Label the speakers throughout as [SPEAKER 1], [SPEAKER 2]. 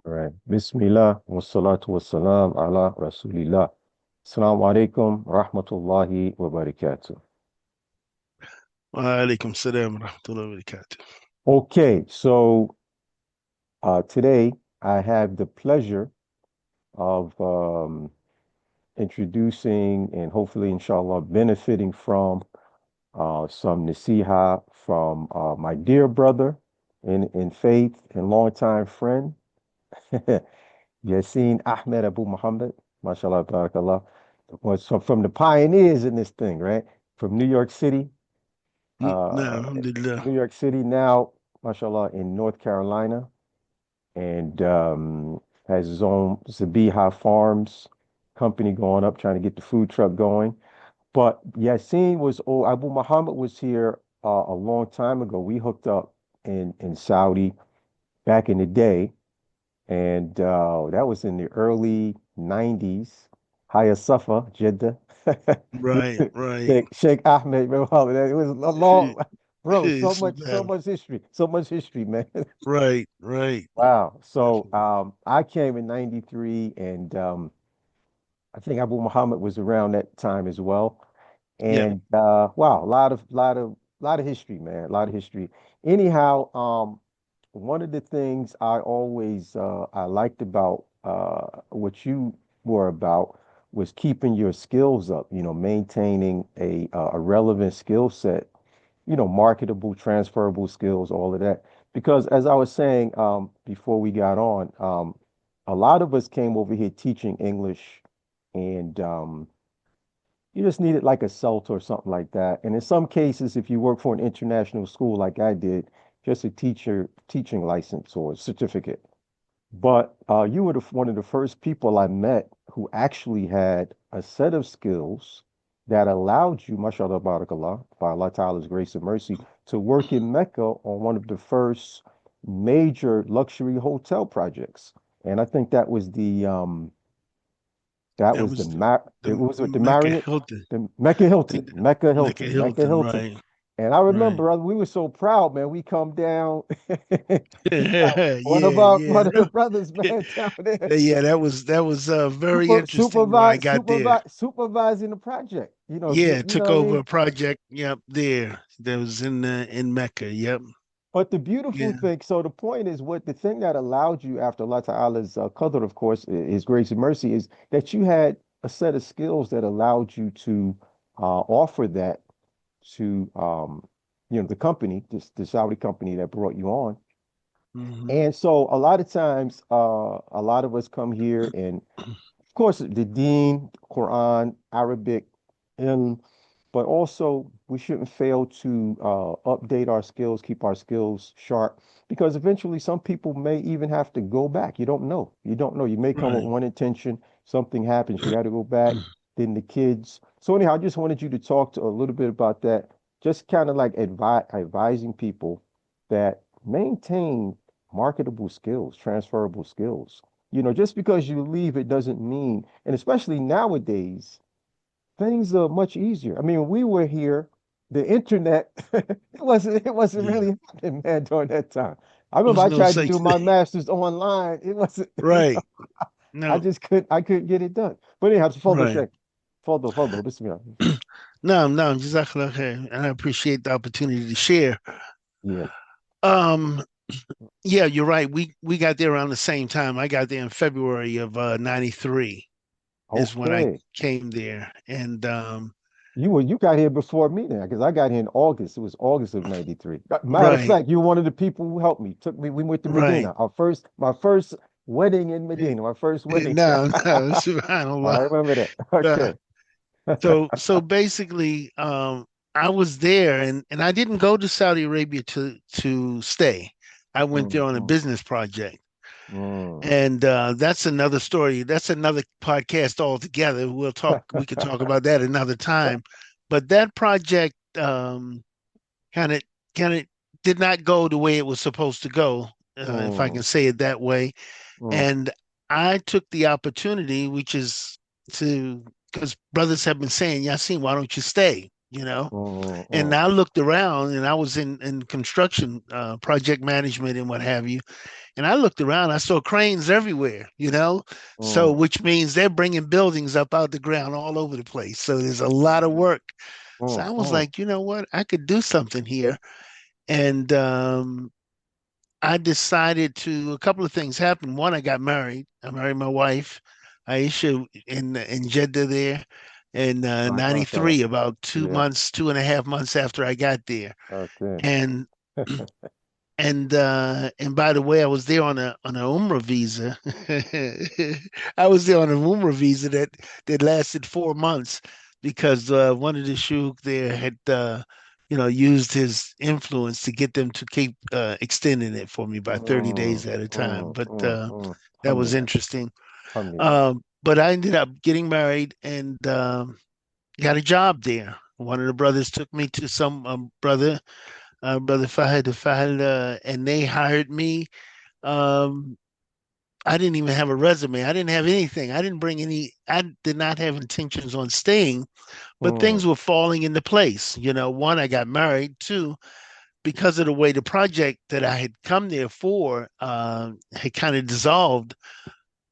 [SPEAKER 1] All right. Bismillah wa salatu wa salam ala Rasulillah. Assalamu alaikum rahmatullahi wa barakatuh.
[SPEAKER 2] Wa alaikum salam wa rahmatullahi wa barakatuh.
[SPEAKER 1] Okay, so today I have the pleasure of introducing and hopefully, inshallah, benefiting from some nasiha from my dear brother in faith and longtime friend, Yassine Ahmed Abu Muhammad, mashallah, barakallah, was from the pioneers in this thing, right? From New York City,
[SPEAKER 2] Nah,
[SPEAKER 1] uh,
[SPEAKER 2] alhamdulillah.
[SPEAKER 1] New York City now, mashallah, in North Carolina, and has his own Zabiha Farms company going up, trying to get the food truck going. But Yassine was, oh, Abu Muhammad was here a long time ago. We hooked up in Saudi back in the day, and that was in the early 90s. Haya Safa, Jeddah.
[SPEAKER 2] Right, right.
[SPEAKER 1] Sheikh Ahmed bin Mohammed. It was a long, bro,
[SPEAKER 2] It's
[SPEAKER 1] so
[SPEAKER 2] about
[SPEAKER 1] much history, man.
[SPEAKER 2] right, right.
[SPEAKER 1] Wow. So
[SPEAKER 2] Definitely.
[SPEAKER 1] I came in 93, and I think Abu Muhammad was around that time as well.
[SPEAKER 2] Yeah,
[SPEAKER 1] And wow, lot of history, man. A lot of history. Anyhow, one of the things I always I liked about what you were about was keeping your skills up, maintaining a relevant skill set, marketable, transferable skills, all of that. Because as I was saying before we got on, a lot of us came over here teaching English, and you just needed like a CELT or something like that. And in some cases, if you work for an international school like I did, just a teaching license or certificate. But you were one of the first people I met who actually had a set of skills that allowed you, mashallah, barakallah, by Allah Ta'ala's grace and mercy, to work in Mecca on one of the first major luxury hotel projects. And I think that
[SPEAKER 2] that
[SPEAKER 1] was
[SPEAKER 2] was
[SPEAKER 1] it
[SPEAKER 2] the
[SPEAKER 1] was with the
[SPEAKER 2] Mecca
[SPEAKER 1] Marriott,
[SPEAKER 2] Hilton.
[SPEAKER 1] the Mecca
[SPEAKER 2] The
[SPEAKER 1] Hilton, Mecca
[SPEAKER 2] Mecca
[SPEAKER 1] Hilton, Mecca
[SPEAKER 2] Hilton,
[SPEAKER 1] Hilton.
[SPEAKER 2] right,
[SPEAKER 1] And I
[SPEAKER 2] right.
[SPEAKER 1] remember we were so proud, man. We come down.
[SPEAKER 2] Yeah,
[SPEAKER 1] One
[SPEAKER 2] yeah.
[SPEAKER 1] of the brothers, man, down there,
[SPEAKER 2] Yeah, that was very interesting when I got there.
[SPEAKER 1] supervising the project.
[SPEAKER 2] Yeah,
[SPEAKER 1] You know
[SPEAKER 2] took
[SPEAKER 1] what I
[SPEAKER 2] over
[SPEAKER 1] mean?
[SPEAKER 2] a project, yep, there. That was in Mecca, yep.
[SPEAKER 1] But the beautiful
[SPEAKER 2] Yeah,
[SPEAKER 1] thing, so the point is, what the thing that allowed you after Allah Ta'ala's qadr, of course, His grace and mercy, is that you had a set of skills that allowed you to offer that to the company, the Saudi company that brought you on.
[SPEAKER 2] hmm.
[SPEAKER 1] And so a lot of times, a lot of us come here, and of course, the Deen, Quran, Arabic, and but also we shouldn't fail to update our skills, keep our skills sharp, because eventually some people may even have to go back. You don't know. You don't know. You may come with
[SPEAKER 2] Right.
[SPEAKER 1] one intention, something happens, you got to go back. Then the kids. So anyhow, I just wanted you to talk to a little bit about that. Just kind of like advising people that maintain marketable skills, transferable skills. Just because you leave, it doesn't mean, and especially nowadays, things are much easier. I mean, when we were here, the internet, it wasn't
[SPEAKER 2] Yeah.
[SPEAKER 1] really happening, man, during that time. I
[SPEAKER 2] There
[SPEAKER 1] remember
[SPEAKER 2] was
[SPEAKER 1] I
[SPEAKER 2] no
[SPEAKER 1] tried to
[SPEAKER 2] such
[SPEAKER 1] do my
[SPEAKER 2] thing.
[SPEAKER 1] master's online. It wasn't,
[SPEAKER 2] Right.
[SPEAKER 1] I
[SPEAKER 2] No,
[SPEAKER 1] just I couldn't get it done. But anyhow, further,
[SPEAKER 2] right.
[SPEAKER 1] Sheikh. Further, bismillah.
[SPEAKER 2] No, no, Jazakallah khair. And I appreciate the opportunity to share.
[SPEAKER 1] Yeah.
[SPEAKER 2] Um, yeah, you're right. We got there around the same time. I got there in February of 93 is when I
[SPEAKER 1] Okay.
[SPEAKER 2] came there. And
[SPEAKER 1] You got here before me now, because I got here in August. It was August of '93. Matter of
[SPEAKER 2] right,
[SPEAKER 1] fact, you were one of the people who helped me. Took me. We went to
[SPEAKER 2] right.
[SPEAKER 1] Medina. My first wedding in Medina. My first wedding.
[SPEAKER 2] No, no,
[SPEAKER 1] I
[SPEAKER 2] subhanallah.
[SPEAKER 1] remember that.
[SPEAKER 2] Uh,
[SPEAKER 1] Okay.
[SPEAKER 2] so basically, I was there, and I didn't go to Saudi Arabia to stay. I went there
[SPEAKER 1] Mm,
[SPEAKER 2] on a
[SPEAKER 1] mm,
[SPEAKER 2] business project,
[SPEAKER 1] mm.
[SPEAKER 2] and that's another story. That's another podcast altogether. We could talk about that another time. But that project kind of kind of did not go the way it was supposed to go, if I
[SPEAKER 1] Mm,
[SPEAKER 2] can say it that way.
[SPEAKER 1] mm,
[SPEAKER 2] And I took the opportunity, which is to, because brothers have been saying, Yasin, why don't you stay? you know.
[SPEAKER 1] Mm,
[SPEAKER 2] And
[SPEAKER 1] mm,
[SPEAKER 2] I looked around, and I was in construction, project management and what have you. And I looked around, I saw cranes everywhere, you know. So,
[SPEAKER 1] mm,
[SPEAKER 2] which means they're bringing buildings up out the ground all over the place. So there's a lot of work. So
[SPEAKER 1] mm,
[SPEAKER 2] I was
[SPEAKER 1] mm,
[SPEAKER 2] like, you know what? I could do something here. And I decided to, a couple of things happened. One, I got married. I married my wife, Aisha, in Jeddah there in
[SPEAKER 1] mashallah.
[SPEAKER 2] 93, about
[SPEAKER 1] Yeah.
[SPEAKER 2] 2.5 months after I got there.
[SPEAKER 1] Okay.
[SPEAKER 2] And and by the way, I was there on a Umrah visa. I was there on an Umrah visa that lasted 4 months because one of the shuyukh there had used his influence to get them to keep extending it for me by 30
[SPEAKER 1] Mm,
[SPEAKER 2] days at a time.
[SPEAKER 1] mm,
[SPEAKER 2] But
[SPEAKER 1] mm, mm.
[SPEAKER 2] that was
[SPEAKER 1] Alhamdulillah.
[SPEAKER 2] interesting.
[SPEAKER 1] Alhamdulillah.
[SPEAKER 2] But I ended up getting married and got a job there. One of the brothers took me to some brother Fahad, and they hired me. Um, I didn't even have a resume. I didn't have anything. I didn't bring any. I did not have intentions on staying, but things
[SPEAKER 1] Mm,
[SPEAKER 2] were falling into place. One, I got married. Two, because of the way the project that I had come there for had kind of dissolved,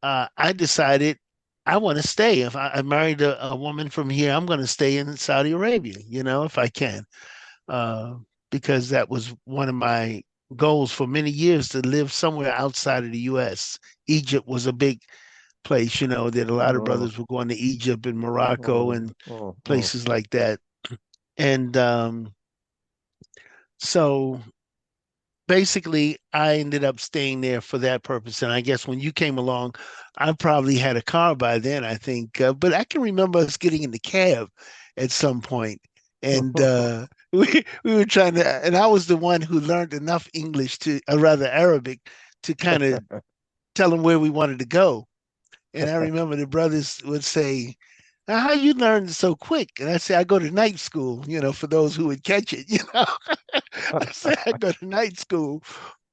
[SPEAKER 2] I decided I want to stay. If I married a woman from here, I'm going to stay in Saudi Arabia, if I can, uh, because that was one of my goals for many years to live somewhere outside of the U.S. Egypt was a big place, that a lot of
[SPEAKER 1] mm,
[SPEAKER 2] brothers were going to Egypt and Morocco
[SPEAKER 1] mm,
[SPEAKER 2] and
[SPEAKER 1] mm, mm,
[SPEAKER 2] places like that. And so basically, I ended up staying there for that purpose. And I guess when you came along, I probably had a car by then, I think. But I can remember us getting in the cab at some point, and we were trying to. And I was the one who learned enough English to, or rather Arabic, to kind of tell them where we wanted to go. And I remember the brothers would say, "Now, how you learn so quick?" And I say, "I go to night school." For those who would catch it. I say I go to night school,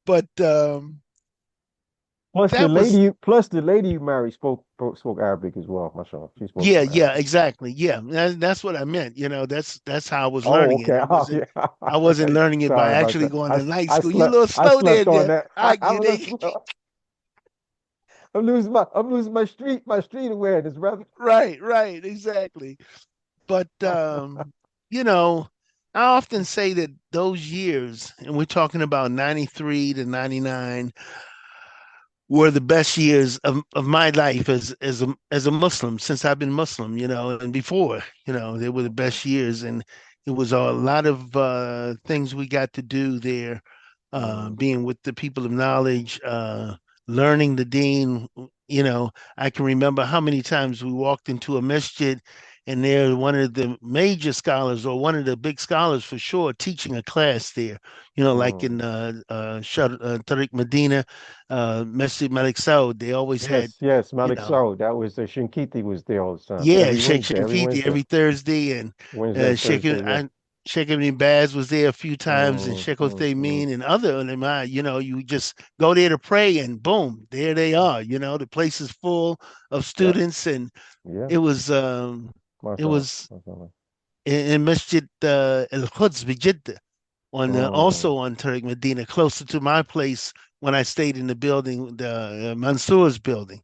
[SPEAKER 2] but that was
[SPEAKER 1] Plus the lady you married spoke Arabic as well, mashallah. She spoke
[SPEAKER 2] yeah,
[SPEAKER 1] some
[SPEAKER 2] yeah,
[SPEAKER 1] Arabic.
[SPEAKER 2] exactly, yeah. That's what I meant. That's how I was
[SPEAKER 1] Oh,
[SPEAKER 2] learning it.
[SPEAKER 1] okay.
[SPEAKER 2] I
[SPEAKER 1] Oh,
[SPEAKER 2] wasn't
[SPEAKER 1] yeah.
[SPEAKER 2] I wasn't learning it by
[SPEAKER 1] Sorry about
[SPEAKER 2] actually
[SPEAKER 1] that.
[SPEAKER 2] going to night
[SPEAKER 1] I
[SPEAKER 2] school. You a little
[SPEAKER 1] I
[SPEAKER 2] slow there,
[SPEAKER 1] slept on
[SPEAKER 2] there.
[SPEAKER 1] that.
[SPEAKER 2] I
[SPEAKER 1] I'm
[SPEAKER 2] get
[SPEAKER 1] a little
[SPEAKER 2] it.
[SPEAKER 1] slow. I'm losing my street awareness, brother.
[SPEAKER 2] Right, right, exactly. But you know, I often say that those years, and we're talking about 93 to 99, were the best years of my life as a Muslim since I've been Muslim, and before, they were the best years, and it was a lot of things we got to do there,
[SPEAKER 1] Mm,
[SPEAKER 2] being with the people of knowledge, learning the Deen. I can remember how many times we walked into a masjid, and there one of the major scholars or one of the big scholars for sure teaching a class there. Like
[SPEAKER 1] mm.
[SPEAKER 2] in Tariq Medina, Masjid Malik Saud, they always had,
[SPEAKER 1] Yes, yes,
[SPEAKER 2] you
[SPEAKER 1] Malik
[SPEAKER 2] know,
[SPEAKER 1] Saud. That was Shinkiti was there all the time.
[SPEAKER 2] yeah,
[SPEAKER 1] Every
[SPEAKER 2] Sheikh
[SPEAKER 1] Wednesday, every
[SPEAKER 2] Shankiti
[SPEAKER 1] Wednesday.
[SPEAKER 2] every Thursday, and
[SPEAKER 1] Wednesday and
[SPEAKER 2] Sheikh
[SPEAKER 1] Thursday, yeah.
[SPEAKER 2] Sheikh Ibn Baz was there a few times, and
[SPEAKER 1] Mm,
[SPEAKER 2] Sheikh
[SPEAKER 1] mm, mm.
[SPEAKER 2] Uthaymeen and other ulama. You just go there to pray, and boom, there they are. The place is full of
[SPEAKER 1] Yeah,
[SPEAKER 2] students, and
[SPEAKER 1] yeah.
[SPEAKER 2] it was um, it
[SPEAKER 1] Mashallah.
[SPEAKER 2] was
[SPEAKER 1] Mashallah.
[SPEAKER 2] in Masjid Al Quds Bijidda on
[SPEAKER 1] Mm.
[SPEAKER 2] also on Tariq Medina, closer to my place when I stayed in the building, the Mansour's building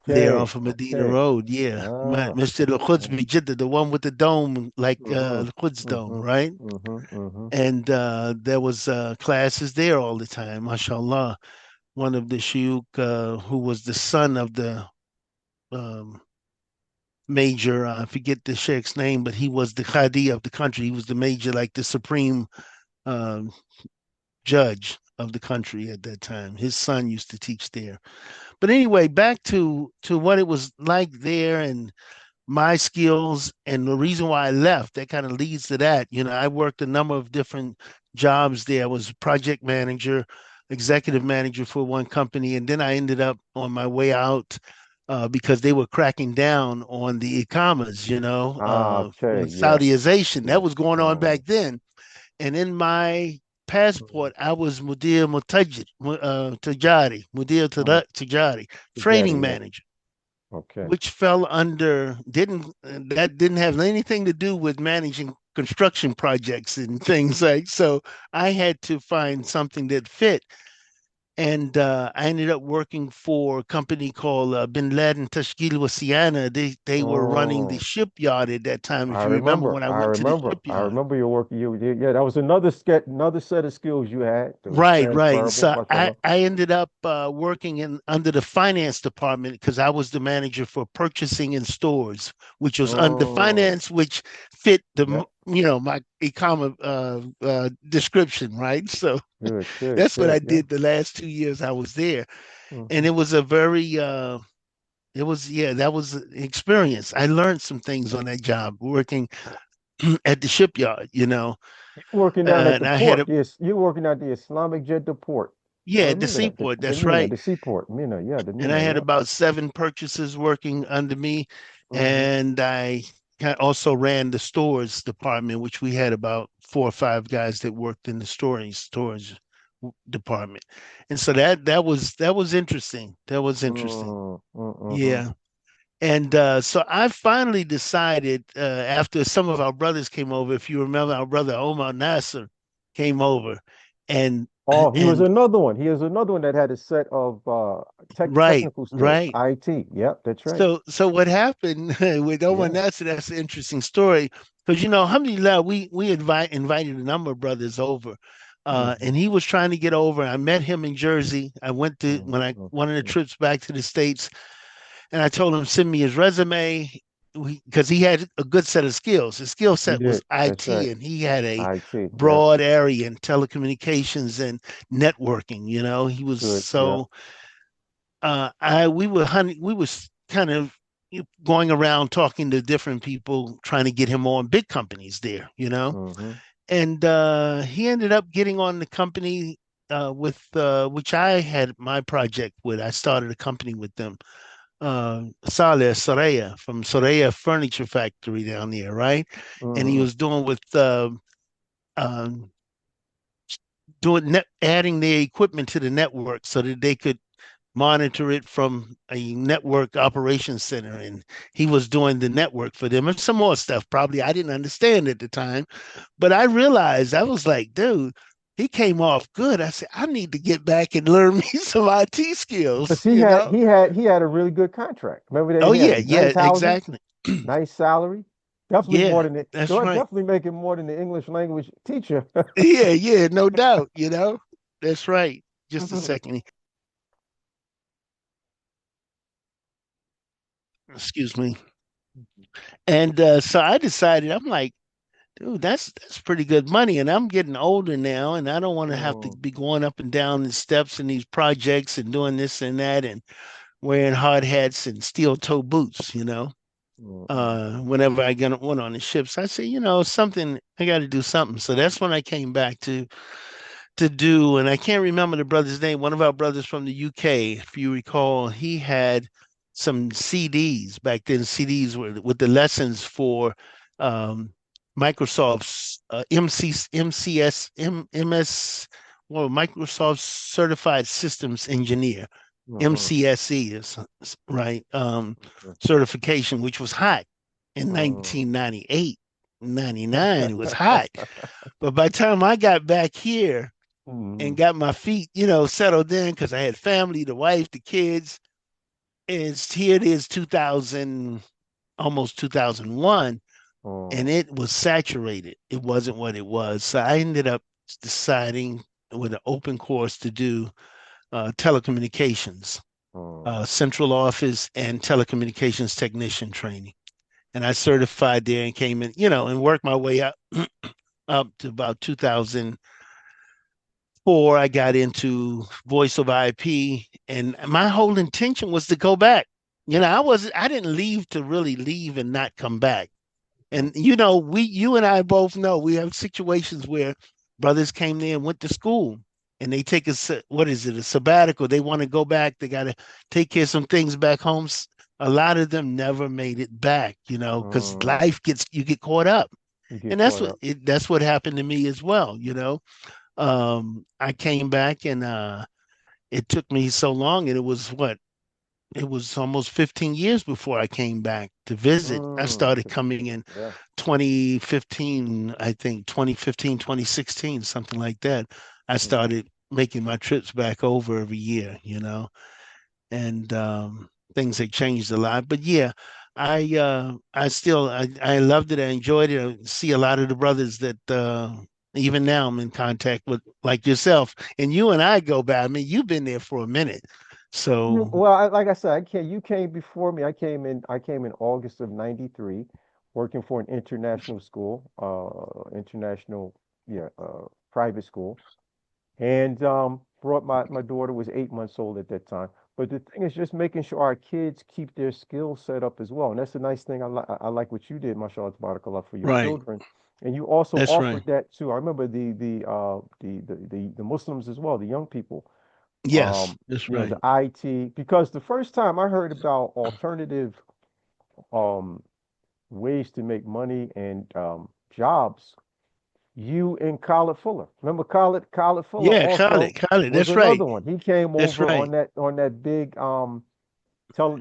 [SPEAKER 2] there
[SPEAKER 1] Okay,
[SPEAKER 2] off of Medina
[SPEAKER 1] okay.
[SPEAKER 2] Road. Yeah,
[SPEAKER 1] Ah.
[SPEAKER 2] Masjid Al Quds Bijidda, the one with the dome, like
[SPEAKER 1] Mm-hmm.
[SPEAKER 2] the Quds dome,
[SPEAKER 1] Mm-hmm.
[SPEAKER 2] right?
[SPEAKER 1] Mm-hmm. Mm-hmm.
[SPEAKER 2] And there was classes there all the time. MashaAllah, one of the shuyukh who was the son of the um, major, I forget the sheikh's name, but he was the Qadi of the country. He was the major, like the supreme um, judge of the country at that time. His son used to teach there. But anyway, back to what it was like there and my skills and the reason why I left. That kind of leads to that. I worked a number of different jobs there. I was project manager, executive manager for one company, and then I ended up on my way out. Because they were cracking down on the ikamas,
[SPEAKER 1] Ah, okay. Yeah.
[SPEAKER 2] Saudiization. That
[SPEAKER 1] Yeah.
[SPEAKER 2] was going on back then. And in my
[SPEAKER 1] Mm,
[SPEAKER 2] passport, I was Mudir Mutajir, Tajari, Mudir
[SPEAKER 1] mm.
[SPEAKER 2] Tajari,
[SPEAKER 1] Daddy,
[SPEAKER 2] training
[SPEAKER 1] yeah.
[SPEAKER 2] manager,
[SPEAKER 1] Okay.
[SPEAKER 2] which fell under, didn't that didn't have anything to do with managing construction projects and things like so. I had to find something that fit. And I ended up working for a company called Bin Laden Tashkil Wasiana. They were running the
[SPEAKER 1] Oh,
[SPEAKER 2] shipyard at that time.
[SPEAKER 1] I
[SPEAKER 2] If you remember
[SPEAKER 1] remember.
[SPEAKER 2] when I
[SPEAKER 1] I
[SPEAKER 2] went to the
[SPEAKER 1] remember. I
[SPEAKER 2] shipyard.
[SPEAKER 1] remember your work. Yeah, that was another set of skills you had that was
[SPEAKER 2] Right, right. And
[SPEAKER 1] transferable.
[SPEAKER 2] so
[SPEAKER 1] MashaAllah.
[SPEAKER 2] I ended up working in under the finance department because I was the manager for purchasing and stores, which was under
[SPEAKER 1] Oh,
[SPEAKER 2] finance, which fit
[SPEAKER 1] yep.
[SPEAKER 2] my e-commerce description, right? So
[SPEAKER 1] Good, good,
[SPEAKER 2] that's what I
[SPEAKER 1] good. Yeah.
[SPEAKER 2] did the last 2 years I was there, and
[SPEAKER 1] Hmm.
[SPEAKER 2] it was a very it was yeah that was an experience. I learned some things on that job working at the shipyard,
[SPEAKER 1] Working down at
[SPEAKER 2] and
[SPEAKER 1] the
[SPEAKER 2] I had
[SPEAKER 1] port.
[SPEAKER 2] a
[SPEAKER 1] Yes, you working at the Islamic Jeddah port. I
[SPEAKER 2] yeah at the
[SPEAKER 1] remember that.
[SPEAKER 2] seaport.
[SPEAKER 1] The
[SPEAKER 2] That's
[SPEAKER 1] Mina,
[SPEAKER 2] right.
[SPEAKER 1] the seaport. Mina, yeah, the
[SPEAKER 2] And I
[SPEAKER 1] Mina,
[SPEAKER 2] had
[SPEAKER 1] yeah.
[SPEAKER 2] about seven purchasers working under me,
[SPEAKER 1] Hmm.
[SPEAKER 2] and I also ran the stores department, which we had about 4 or 5 guys that worked in the storage department, and so that was interesting. That was interesting.
[SPEAKER 1] Mm-hmm.
[SPEAKER 2] Yeah. And so I finally decided after some of our brothers came over, if you remember, our brother Omar Nasser came over, and
[SPEAKER 1] Oh, he was
[SPEAKER 2] and
[SPEAKER 1] another one. He was another one that had a set of
[SPEAKER 2] right,
[SPEAKER 1] technical skills.
[SPEAKER 2] right.
[SPEAKER 1] IT. Yep, that's right.
[SPEAKER 2] So what happened with Omar
[SPEAKER 1] Yeah.
[SPEAKER 2] Nasser? That's an interesting story because alhamdulillah, we invited a number of brothers over,
[SPEAKER 1] Mm-hmm.
[SPEAKER 2] and he was trying to get over. I met him in Jersey. I went to when I one of the
[SPEAKER 1] Mm-hmm.
[SPEAKER 2] trips back to the States. And I told him send me his resume because he had a good set of skills. His skill
[SPEAKER 1] He
[SPEAKER 2] set was
[SPEAKER 1] did. That's right.
[SPEAKER 2] IT, and he had a
[SPEAKER 1] IT. Yep.
[SPEAKER 2] broad area in telecommunications and networking. He was
[SPEAKER 1] Good. Yep.
[SPEAKER 2] so. I we was kind of going around talking to different people, trying to get him on big companies there.
[SPEAKER 1] Mm-hmm.
[SPEAKER 2] And he ended up getting on the company with which I had my project with. I started a company with them Saleh Soraya from Soraya Furniture Factory down there, right? And he
[SPEAKER 1] Mm-hmm.
[SPEAKER 2] was doing with um, adding their equipment to the network so that they could monitor it from a network operations center. And he was doing the network for them and some more stuff. Probably I didn't understand at the time, but I realized I was like, dude. He came off good. I said, I need to get back and learn me some IT
[SPEAKER 1] Because
[SPEAKER 2] skills,
[SPEAKER 1] he had a really good contract. Remember that
[SPEAKER 2] Oh
[SPEAKER 1] he had
[SPEAKER 2] yeah,
[SPEAKER 1] a nice
[SPEAKER 2] yeah,
[SPEAKER 1] housing,
[SPEAKER 2] exactly.
[SPEAKER 1] nice salary. Definitely more
[SPEAKER 2] Yeah,
[SPEAKER 1] than it.
[SPEAKER 2] that's right.
[SPEAKER 1] Definitely making more than the English language teacher.
[SPEAKER 2] Yeah, yeah, no doubt, That's right. Just a second. Excuse me. And so I decided, I'm like, dude, that's pretty good money. And I'm getting older now, and I don't want to have to
[SPEAKER 1] Mm,
[SPEAKER 2] be going up and down the steps in these projects and doing this and that and wearing hard hats and steel toe boots.
[SPEAKER 1] mm, mm,
[SPEAKER 2] Whenever went on the ships, I said, something, I got to do something. So that's when I came back to do, and I can't remember the brother's name. One of our brothers from the UK, if you recall, he had some CDs back then. CDs were with the lessons for um, Microsoft's MS, well, Microsoft Certified Systems Engineer,
[SPEAKER 1] mhm,
[SPEAKER 2] MCSE is right
[SPEAKER 1] mhm,
[SPEAKER 2] certification, which was hot in
[SPEAKER 1] mm.
[SPEAKER 2] 1998, 99. It was hot, but by the time I got back here and
[SPEAKER 1] Mhm,
[SPEAKER 2] got my feet, settled in because I had family, the wife, the kids. And here it is 2000, almost 2001, and
[SPEAKER 1] mm,
[SPEAKER 2] it was saturated. It wasn't what it was. So I ended up deciding with an open course to do telecommunications,
[SPEAKER 1] mm,
[SPEAKER 2] central office and telecommunications technician training. And I certified there and came in, and worked my way up up to about 2000 before I got into voice over IP, and my whole intention was to go back. I didn't leave to really leave and not come back.
[SPEAKER 1] mm,
[SPEAKER 2] And you and I both know we have situations where brothers came there and went to school, and they take what is it, a sabbatical? They want to go back. They got to take care of some things back home. A lot of them never made it back, because
[SPEAKER 1] mm.
[SPEAKER 2] life you get caught up,
[SPEAKER 1] You get
[SPEAKER 2] and that's
[SPEAKER 1] caught
[SPEAKER 2] what
[SPEAKER 1] up.
[SPEAKER 2] that's what happened to me as well. I came back and it took me so long, and it was what it was almost 15 years before I came back to visit. I started
[SPEAKER 1] So,
[SPEAKER 2] coming in
[SPEAKER 1] yeah.
[SPEAKER 2] 2015, I think 2015, 2016, something like that. I
[SPEAKER 1] Hmm.
[SPEAKER 2] started making my trips back over every year, and things have changed a lot. But yeah, I loved it. I enjoyed it. I see a lot of the brothers that even now I'm in contact with, like yourself, and you and I go back. I mean, you've been there for a minute, so
[SPEAKER 1] Well, like I said, I came, you came before me. I came in August of '93, working for an international school, international, yeah, private school. And brought my daughter was 8 months old at that time. But the thing is just making sure our kids keep their skills set up as well. And that's the nice thing. I like what you did, mashallah tabarakallah, for your
[SPEAKER 2] right.
[SPEAKER 1] children. And you also
[SPEAKER 2] That's right.
[SPEAKER 1] offered that to, I remember the Muslims as well, the young people.
[SPEAKER 2] Yes, that's
[SPEAKER 1] The
[SPEAKER 2] right.
[SPEAKER 1] IT, because the first time I heard about alternative um ways to make money and jobs, you and Khalid Fuller. Remember Khalid Fuller
[SPEAKER 2] Yeah,
[SPEAKER 1] also
[SPEAKER 2] Khaled.
[SPEAKER 1] was
[SPEAKER 2] That's right.
[SPEAKER 1] another one. He came
[SPEAKER 2] That's
[SPEAKER 1] over
[SPEAKER 2] right.
[SPEAKER 1] on that big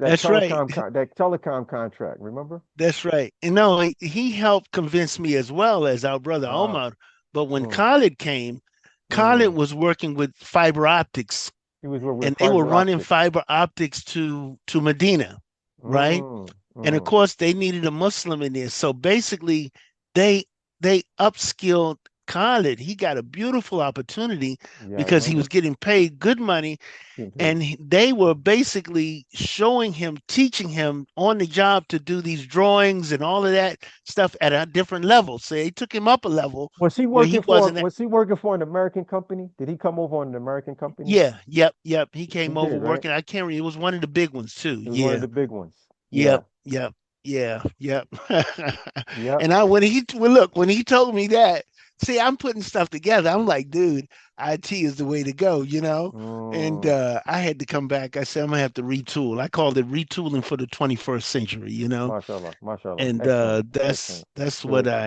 [SPEAKER 2] That's right.
[SPEAKER 1] that telecom contract, remember?
[SPEAKER 2] That's right. And no, he helped convince me as well as our brother
[SPEAKER 1] Uh
[SPEAKER 2] Omar. But when
[SPEAKER 1] mm,
[SPEAKER 2] Khaled came, Khaled
[SPEAKER 1] mm.
[SPEAKER 2] was working with fiber optics,
[SPEAKER 1] He was with
[SPEAKER 2] and they were
[SPEAKER 1] fiber
[SPEAKER 2] running
[SPEAKER 1] optics.
[SPEAKER 2] fiber optics to Medina, right?
[SPEAKER 1] Mm,
[SPEAKER 2] And of
[SPEAKER 1] mm.
[SPEAKER 2] course, they needed a Muslim in there. So basically, they they upskilled Khalid. He got a beautiful opportunity
[SPEAKER 1] Yeah, I
[SPEAKER 2] because he
[SPEAKER 1] remember.
[SPEAKER 2] was getting paid good money,
[SPEAKER 1] Getting paid.
[SPEAKER 2] and they were basically showing him, teaching him on the job to do these drawings and all of that stuff at a different level. So they took him up a level where he wasn't at.
[SPEAKER 1] Was he working for an American company? Did he come over on an American company?
[SPEAKER 2] Yeah, yep. He
[SPEAKER 1] He
[SPEAKER 2] came over
[SPEAKER 1] did, right?
[SPEAKER 2] working. I can't remember. It was one of the big ones too.
[SPEAKER 1] It was one of
[SPEAKER 2] Yeah,
[SPEAKER 1] the big ones. Yeah.
[SPEAKER 2] yep, yep.
[SPEAKER 1] Yep.
[SPEAKER 2] And when he told me that, see, I'm putting stuff together. I'm like, dude, IT is the way to go, you know? And
[SPEAKER 1] Mm,
[SPEAKER 2] I had to come back. I said, I'm gonna have to retool. I called it retooling for the 21st century, you know?
[SPEAKER 1] mashallah, mashallah.
[SPEAKER 2] And
[SPEAKER 1] Excellent,
[SPEAKER 2] that's
[SPEAKER 1] excellent.
[SPEAKER 2] that's what
[SPEAKER 1] Good.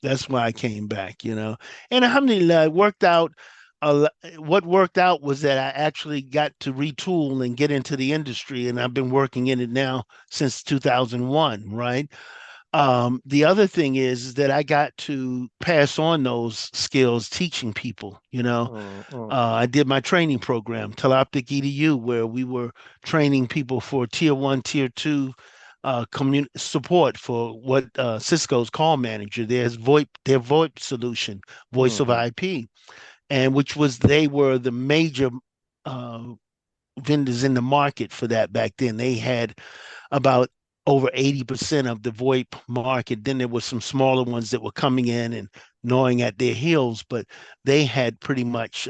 [SPEAKER 2] that's why I came back, you know. And alhamdulillah, it worked out. What worked out was that I actually got to retool and get into the industry, and I've been working in it now since 2001, right? The other thing is that I got to pass on those skills teaching people, you know.
[SPEAKER 1] Mm, mm,
[SPEAKER 2] I did my training program, Teloptic EDU, where we were training people for tier one, tier two support for what Cisco's call manager, their VoIP solution, voice of
[SPEAKER 1] mm-hmm,
[SPEAKER 2] IP, and which was they were the major uh, vendors in the market for that back then. They had about over 80% of the VoIP market. Then there were some smaller ones that were coming in and gnawing at their heels, but they had pretty much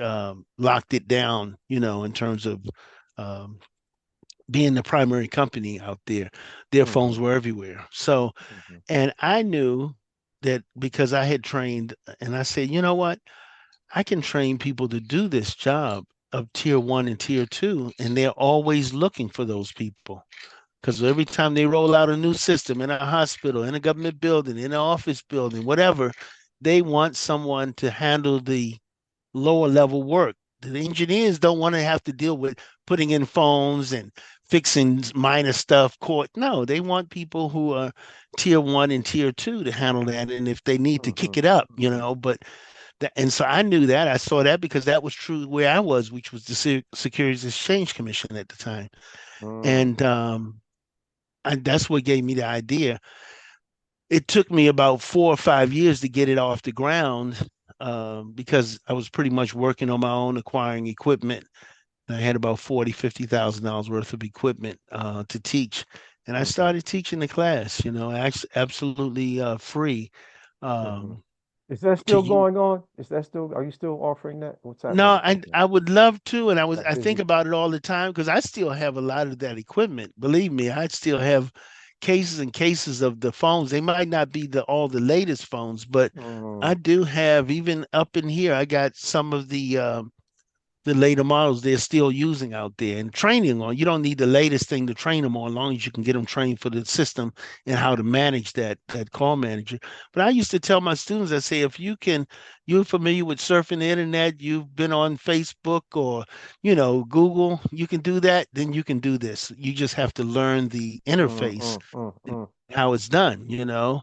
[SPEAKER 2] locked it down, you know, in terms of um, being the primary company out there. Their
[SPEAKER 1] mm-hmm,
[SPEAKER 2] phones were everywhere. So,
[SPEAKER 1] mm-hmm,
[SPEAKER 2] and I knew that because I had trained, and I said, you know what? I can train people to do this job of tier one and tier two, and they're always looking for those people. Because every time they roll out a new system in a hospital, in a government building, in an office building, whatever, they want someone to handle the lower level work. The engineers don't want to have to deal with putting in phones and fixing minor stuff. Court, no, they want people who are tier one and tier two to handle that. And if they need to
[SPEAKER 1] mm-hmm,
[SPEAKER 2] kick it up, you know, but and so I knew that. I saw that because that was true where I was, which was the Securities Exchange Commission at the time.
[SPEAKER 1] mm,
[SPEAKER 2] And that's what gave me the idea. It took me about 4 or 5 years to get it off the ground because I was pretty much working on my own, acquiring equipment. I had about 40, $50,000 worth of equipment to teach, and I
[SPEAKER 1] mm-hmm,
[SPEAKER 2] started teaching the class. You know, absolutely free
[SPEAKER 1] mm-hmm.
[SPEAKER 2] um,
[SPEAKER 1] Is that
[SPEAKER 2] to
[SPEAKER 1] still
[SPEAKER 2] you.
[SPEAKER 1] going on? Is that still, are you still offering that? What's happening
[SPEAKER 2] No,
[SPEAKER 1] with that thing?
[SPEAKER 2] I would love to, and
[SPEAKER 1] Got
[SPEAKER 2] I think
[SPEAKER 1] busy?
[SPEAKER 2] about it all the time because I still have a lot of that equipment. Believe me, I still have cases and cases of the phones. They might not be the all the latest phones, but I
[SPEAKER 1] Mm,
[SPEAKER 2] do have even up in here. I got some of the the later models they're still using out there and training on. You don't need the latest thing to train them on, as long as you can get them trained for the system and how to manage that call manager. But I used to tell my students, I say, if you're familiar with surfing the internet, you've been on Facebook or Google, you can do that, then you can do this. You just have to learn the
[SPEAKER 1] mm,
[SPEAKER 2] interface
[SPEAKER 1] mm, mm,
[SPEAKER 2] and
[SPEAKER 1] mm,
[SPEAKER 2] how it's done. Of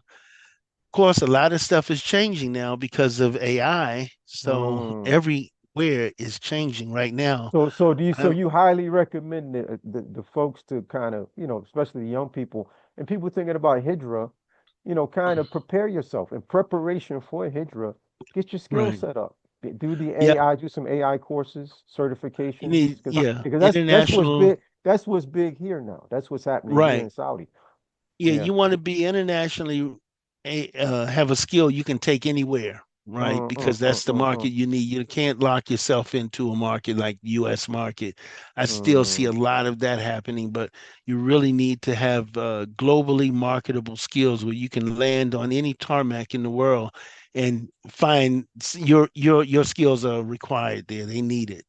[SPEAKER 2] course, a lot of stuff is changing now because of AI. So
[SPEAKER 1] mm.
[SPEAKER 2] everywhere is changing right now.
[SPEAKER 1] So
[SPEAKER 2] I'm
[SPEAKER 1] you highly recommend the folks to kind of, especially the young people and people thinking about Hijrah, kind of prepare yourself in preparation for Hijrah, get your skills
[SPEAKER 2] right.
[SPEAKER 1] set up. Do the
[SPEAKER 2] Yeah,
[SPEAKER 1] AI, do some AI courses,
[SPEAKER 2] you
[SPEAKER 1] certifications,
[SPEAKER 2] need yeah,
[SPEAKER 1] because that's what's
[SPEAKER 2] international
[SPEAKER 1] big. That's what's big here now. That's what's happening here
[SPEAKER 2] right.
[SPEAKER 1] in Saudi.
[SPEAKER 2] Yeah,
[SPEAKER 1] Yeah.
[SPEAKER 2] you want to be internationally have a skill you can take anywhere, right?
[SPEAKER 1] Mm, mm,
[SPEAKER 2] Because
[SPEAKER 1] mm,
[SPEAKER 2] that's the
[SPEAKER 1] mm,
[SPEAKER 2] market
[SPEAKER 1] mm,
[SPEAKER 2] you need. You can't lock yourself into a market like US market. I still see a
[SPEAKER 1] mm.
[SPEAKER 2] lot of that happening, but you really need to have globally marketable skills where you can land on any tarmac in the world and find your skills are required there. They need it.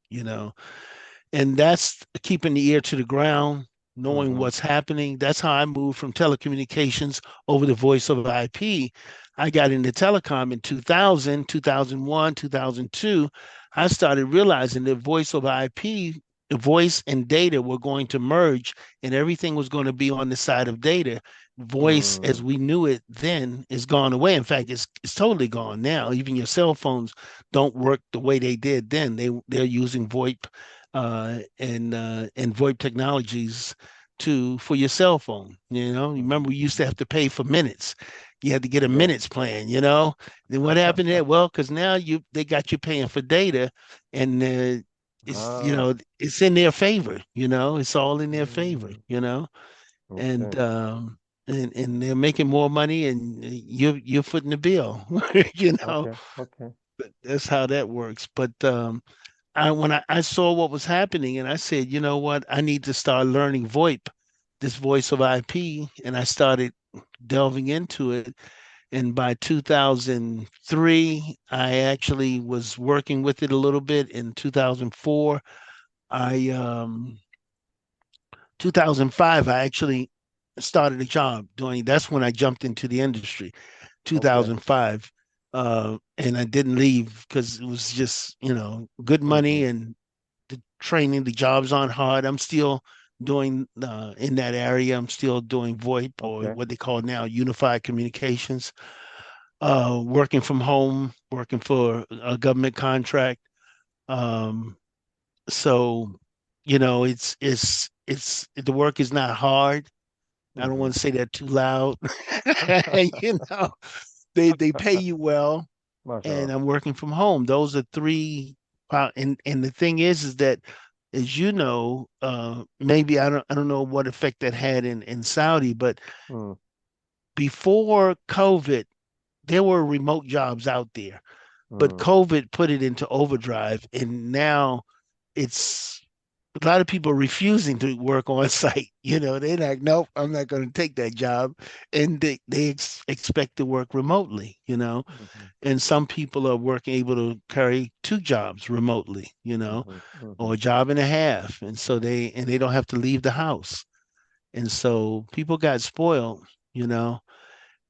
[SPEAKER 2] And that's keeping the ear to the ground, knowing
[SPEAKER 1] Mhm,
[SPEAKER 2] what's happening. That's how I moved from telecommunications over to voice over IP. I got into telecom in 2000, 2001, 2002. I started realizing that voice over IP, voice and data were going to merge and everything was going to be on the side of data. Voice as
[SPEAKER 1] mm,
[SPEAKER 2] we knew it then is gone away. In fact, it's totally gone now. Even your cell phones don't work the way they did then. They're using VoIP and VoIP technologies to for your cell phone. You remember
[SPEAKER 1] mhm.
[SPEAKER 2] we used to have to pay for minutes. You had to get a minutes plan. Then what happened there? Well, because now they got you paying for data, and it's you
[SPEAKER 1] Ah,
[SPEAKER 2] know it's in their favor. It's all in their favor.
[SPEAKER 1] mm,
[SPEAKER 2] And
[SPEAKER 1] okay,
[SPEAKER 2] and they're making more money, and you're footing the bill. you know,
[SPEAKER 1] okay.
[SPEAKER 2] that's how that works. But when I saw what was happening and I said, you know what, I need to start learning VoIP, this voice of IP, and I started delving into it. And by 2003, I actually was working with it a little bit. In 2004, I 2005, I actually started a job doing. That's when I jumped into the industry.
[SPEAKER 1] Okay.
[SPEAKER 2] 2005. And I didn't leave because it was just, good
[SPEAKER 1] Mm-hmm.
[SPEAKER 2] money and the training, the jobs aren't hard. I'm still doing in that area. I'm still doing VoIP or
[SPEAKER 1] Okay.
[SPEAKER 2] what they call now unified communications. Working from home, working for a government contract. Um, so it's the work is not hard. I don't
[SPEAKER 1] Mm-hmm.
[SPEAKER 2] want to say that too loud. you know, they pay you well, and
[SPEAKER 1] MashaAllah.
[SPEAKER 2] I'm working from home. Those are three. And the thing is that, as you know, maybe I don't know what effect that had in Saudi, but
[SPEAKER 1] Mm,
[SPEAKER 2] before COVID, there were remote jobs out there, but
[SPEAKER 1] mm,
[SPEAKER 2] COVID put it into overdrive, and now it's a lot of people refusing to work on site. They're like, nope, I'm not going to take that job, and they expect to work remotely.
[SPEAKER 1] mm-hmm.
[SPEAKER 2] And some people are working able to carry two jobs remotely,
[SPEAKER 1] Mm-hmm.
[SPEAKER 2] or
[SPEAKER 1] Mm-hmm.
[SPEAKER 2] a job and a half, and so they don't have to leave the house, and so people got spoiled,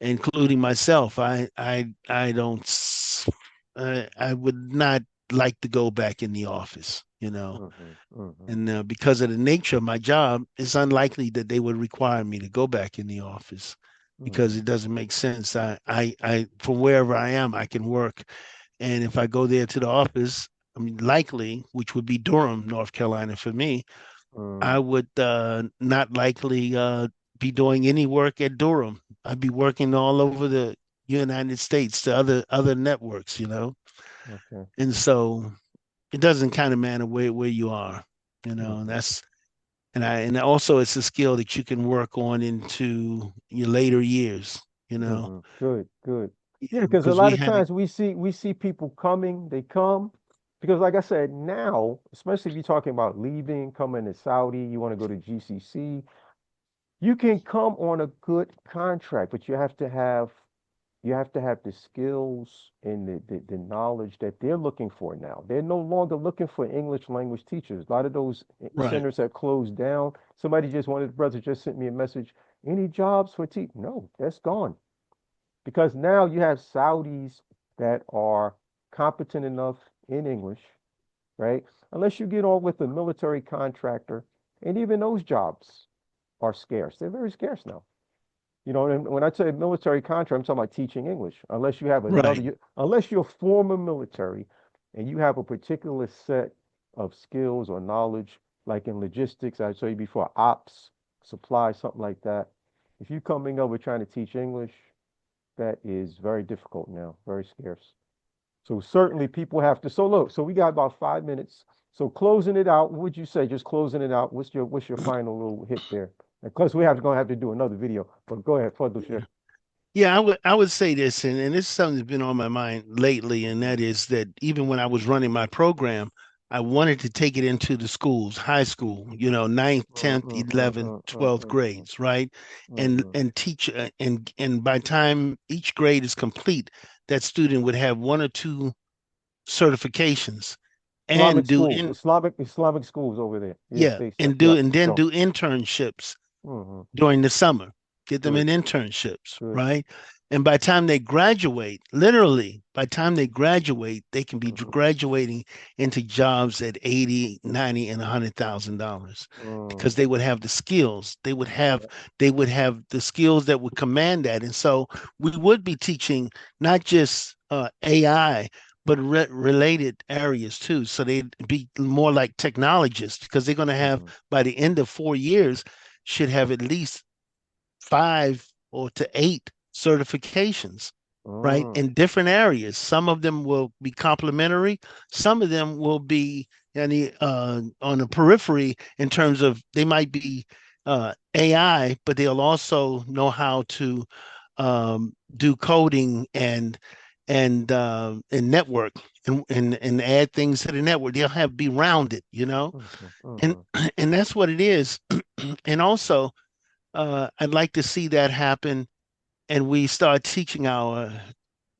[SPEAKER 2] including myself. I don't I would not like to go back in the office.
[SPEAKER 1] Mm-hmm. Mm-hmm.
[SPEAKER 2] And because of the nature of my job, it's unlikely that they would require me to go back in the office because
[SPEAKER 1] Mm-hmm.
[SPEAKER 2] it doesn't make sense. From wherever I am, I can work. And if I go there to the office, I mean, likely, which would be Durham, North Carolina for me,
[SPEAKER 1] Mm,
[SPEAKER 2] I would not likely be doing any work at Durham. I'd be working all over the United States to other networks.
[SPEAKER 1] okay.
[SPEAKER 2] And so it doesn't kind of matter where you are. And
[SPEAKER 1] Mm-hmm.
[SPEAKER 2] and also it's a skill that you can work on into your later years.
[SPEAKER 1] Mm-hmm. Good, good. Yeah, because a
[SPEAKER 2] Because
[SPEAKER 1] lot
[SPEAKER 2] we
[SPEAKER 1] of
[SPEAKER 2] had it.
[SPEAKER 1] times we see people coming, they come because like I said, now, especially if you're talking about leaving, coming to Saudi, you want to go to GCC, you can come on a good contract, but you have to have You have to have the skills and the knowledge that they're looking for now. They're no longer looking for English language teachers. A lot of those
[SPEAKER 2] Right.
[SPEAKER 1] centers have closed down. Somebody just, one of the brothers just sent me a message. Any jobs for teach? No, that's gone. Because now you have Saudis that are competent enough in English, right? Unless you get on with a military contractor, and even those jobs are scarce. They're very scarce now. You know, and when I say military contract, I'm talking about teaching English. Unless you have
[SPEAKER 2] Right.
[SPEAKER 1] unless you're former military and you have a particular set of skills or knowledge, like in logistics, I told you before, ops, supply, something like that. If you're coming over trying to teach English, that is very difficult now, very scarce. So certainly people have to. So look, so we got about 5 minutes. So closing it out, what would you say? Just closing it out. What's your final little hit there? Of course, we have to gonna have to do another video. But go ahead, Fadl
[SPEAKER 2] Yeah.
[SPEAKER 1] Sheikh.
[SPEAKER 2] Yeah, I would say this, and this is something that's been on my mind lately, and that is that even when I was running my program, I wanted to take it into the schools, high school, ninth, 10th, 11th, 12th grades, right? And teach and by time each grade is complete, that student would have one or two certifications
[SPEAKER 1] Islamic
[SPEAKER 2] and do
[SPEAKER 1] schools,
[SPEAKER 2] in
[SPEAKER 1] Islamic schools over there. Yeah,
[SPEAKER 2] yeah,
[SPEAKER 1] they said,
[SPEAKER 2] and
[SPEAKER 1] yeah,
[SPEAKER 2] do and then
[SPEAKER 1] so.
[SPEAKER 2] do internships
[SPEAKER 1] Hmm.
[SPEAKER 2] during the summer, get them in
[SPEAKER 1] Good,
[SPEAKER 2] internships,
[SPEAKER 1] good.
[SPEAKER 2] right? And by the time they graduate, literally, by the time they graduate, they can be
[SPEAKER 1] Hmm.
[SPEAKER 2] graduating into jobs at 80, 90, and $100,000 because
[SPEAKER 1] Mm.
[SPEAKER 2] they would have the skills.
[SPEAKER 1] Yeah.
[SPEAKER 2] They would have the skills that would command that. And so we would be teaching not just AI, but related areas too. So they'd be more like technologists because they're going to have
[SPEAKER 1] Hmm.
[SPEAKER 2] by the end of 4 years should have at least five or to eight certifications, right?
[SPEAKER 1] Mm.
[SPEAKER 2] In different areas. Some of them will be complementary. Some of them will be on the periphery in terms of they might be AI, but they'll also know how to do coding and network and add things to the network. They'll have be rounded.
[SPEAKER 1] Hmm.
[SPEAKER 2] And
[SPEAKER 1] Hmm.
[SPEAKER 2] and that's what it is. And also I'd like to see that happen, and we start teaching our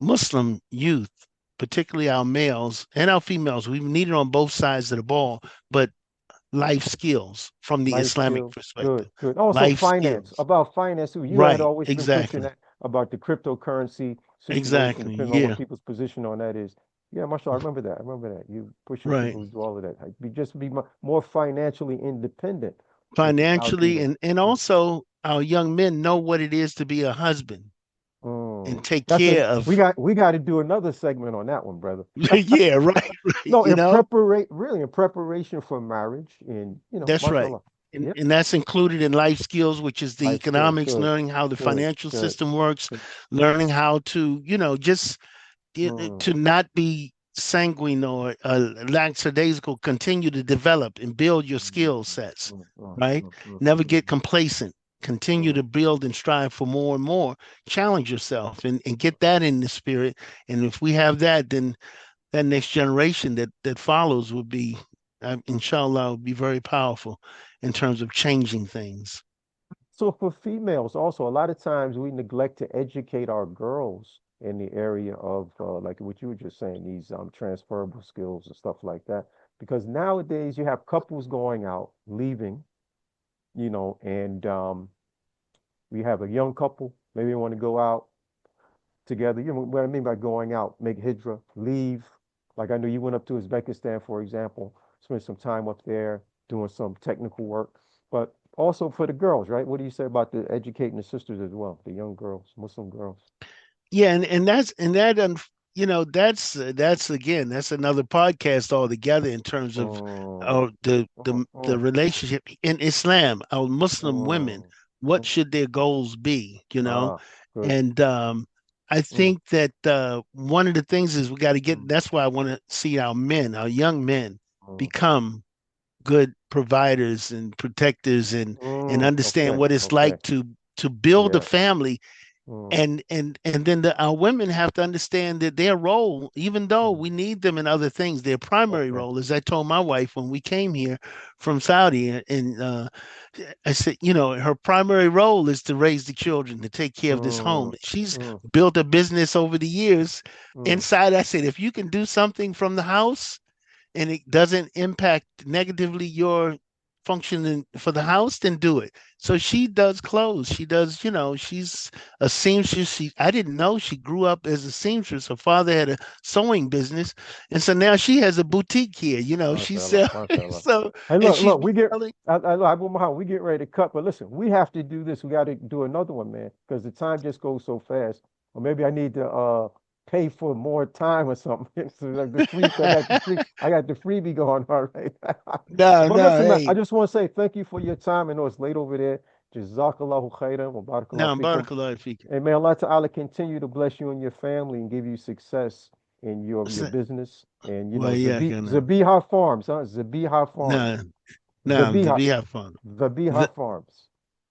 [SPEAKER 2] Muslim youth, particularly our males and our females. We need it on both sides of the ball, but life skills from the
[SPEAKER 1] Life
[SPEAKER 2] Islamic
[SPEAKER 1] skills. Good,
[SPEAKER 2] perspective.
[SPEAKER 1] good. Also
[SPEAKER 2] Life
[SPEAKER 1] finance.
[SPEAKER 2] skills.
[SPEAKER 1] About finance, you had
[SPEAKER 2] Right.
[SPEAKER 1] always been pushing
[SPEAKER 2] Exactly.
[SPEAKER 1] that about the cryptocurrency situation,
[SPEAKER 2] Exactly.
[SPEAKER 1] depending on what
[SPEAKER 2] Yeah.
[SPEAKER 1] people's position on that is. Yeah, Marshall, I remember that. I remember that. You pushing
[SPEAKER 2] Right.
[SPEAKER 1] people to do all of that. Be more financially independent and to now do
[SPEAKER 2] Financially,
[SPEAKER 1] that.
[SPEAKER 2] and
[SPEAKER 1] Mm.
[SPEAKER 2] also our young men know what it is to be a husband
[SPEAKER 1] Mm.
[SPEAKER 2] and take
[SPEAKER 1] That's a
[SPEAKER 2] care of.
[SPEAKER 1] we got to do another segment on that one, brother.
[SPEAKER 2] Yeah. Right. Right.
[SPEAKER 1] No, in preparation, really in preparation for marriage, and
[SPEAKER 2] That's right.
[SPEAKER 1] mashallah.
[SPEAKER 2] And,
[SPEAKER 1] Yeah,
[SPEAKER 2] and that's included in life skills, which is the
[SPEAKER 1] life skills.
[SPEAKER 2] economics,
[SPEAKER 1] Good,
[SPEAKER 2] learning how the
[SPEAKER 1] good,
[SPEAKER 2] financial
[SPEAKER 1] good.
[SPEAKER 2] system works,
[SPEAKER 1] Good.
[SPEAKER 2] learning how to, just
[SPEAKER 1] Mm,
[SPEAKER 2] to not be sanguine or lackadaisical, continue to develop and build your
[SPEAKER 1] mm,
[SPEAKER 2] skill sets,
[SPEAKER 1] mm, mm,
[SPEAKER 2] right?
[SPEAKER 1] mm, mm,
[SPEAKER 2] Never
[SPEAKER 1] mm,
[SPEAKER 2] get complacent. Continue
[SPEAKER 1] mm.
[SPEAKER 2] to build and strive for more and more. Challenge yourself and get that in the spirit. And if we have that, then that next generation that follows will be, inshallah, will be very powerful in terms of changing things.
[SPEAKER 1] So for females, also a lot of times we neglect to educate our girls in the area of like what you were just saying, these transferable skills and stuff like that. Because nowadays you have couples going out, leaving, and we have a young couple, maybe they want to go out together. You know what I mean by going out, make hijrah, leave. Like I know you went up to Uzbekistan, for example, spent some time up there doing some technical work, but also for the girls, right? What do you say about the educating the sisters as well, the young girls, Muslim girls?
[SPEAKER 2] Yeah, and that's and that that's again that's another podcast altogether in terms of
[SPEAKER 1] Mm, mm,
[SPEAKER 2] the
[SPEAKER 1] mm,
[SPEAKER 2] relationship in Islam. Our Muslim women,
[SPEAKER 1] mm,
[SPEAKER 2] what
[SPEAKER 1] mm.
[SPEAKER 2] should their goals be?
[SPEAKER 1] Ah, good.
[SPEAKER 2] And I
[SPEAKER 1] Mm,
[SPEAKER 2] think that one of the things is we got to get.
[SPEAKER 1] mm,
[SPEAKER 2] That's why I want to see our men, our young men,
[SPEAKER 1] mm,
[SPEAKER 2] become good providers and protectors and
[SPEAKER 1] mm.
[SPEAKER 2] understand
[SPEAKER 1] Okay,
[SPEAKER 2] what it's
[SPEAKER 1] okay.
[SPEAKER 2] like to build a
[SPEAKER 1] Yeah.
[SPEAKER 2] family
[SPEAKER 1] mm,
[SPEAKER 2] and then our women have to understand that their role, even though
[SPEAKER 1] mm.
[SPEAKER 2] we need them in other things, their primary
[SPEAKER 1] Okay.
[SPEAKER 2] role, as I told my wife when we came here from Saudi, and I said, her primary role is to raise the children, to take care of this home.
[SPEAKER 1] Mm,
[SPEAKER 2] She's
[SPEAKER 1] mm,
[SPEAKER 2] built a business over the years.
[SPEAKER 1] mm.
[SPEAKER 2] Inside, I said, if you can do something from the house and it doesn't impact negatively your functioning for the house, then do it. So she does clothes. She does, she's a seamstress. I didn't know she grew up as a seamstress. Her father had a sewing business, and so now she has a boutique here. She
[SPEAKER 1] MashaAllah,
[SPEAKER 2] sells
[SPEAKER 1] mashallah.
[SPEAKER 2] so,
[SPEAKER 1] Hey,
[SPEAKER 2] and
[SPEAKER 1] look,
[SPEAKER 2] she's
[SPEAKER 1] look,
[SPEAKER 2] been selling.
[SPEAKER 1] Abu Muhammad, we get ready to cut, but listen, we have to do this. We got to do another one, man, because the time just goes so fast. Or maybe I need to pay for more time or something. So like the free, I got the freebie going on right now.
[SPEAKER 2] No,
[SPEAKER 1] But
[SPEAKER 2] no,
[SPEAKER 1] listen, man, I
[SPEAKER 2] hey,
[SPEAKER 1] just want to say thank you for your time. I know it's late over there. Jazakallahu khairan wa barakallahu
[SPEAKER 2] no,
[SPEAKER 1] fikum.
[SPEAKER 2] barakallah fik.
[SPEAKER 1] And may Allah Ta'ala continue to bless you and your family and give you success in your business. And you know,
[SPEAKER 2] Well, yeah, no,
[SPEAKER 1] Zabiha Farms, huh? Zabiha Farms.
[SPEAKER 2] no, no, to
[SPEAKER 1] Zabiha
[SPEAKER 2] be have fun.
[SPEAKER 1] Zabiha Farms.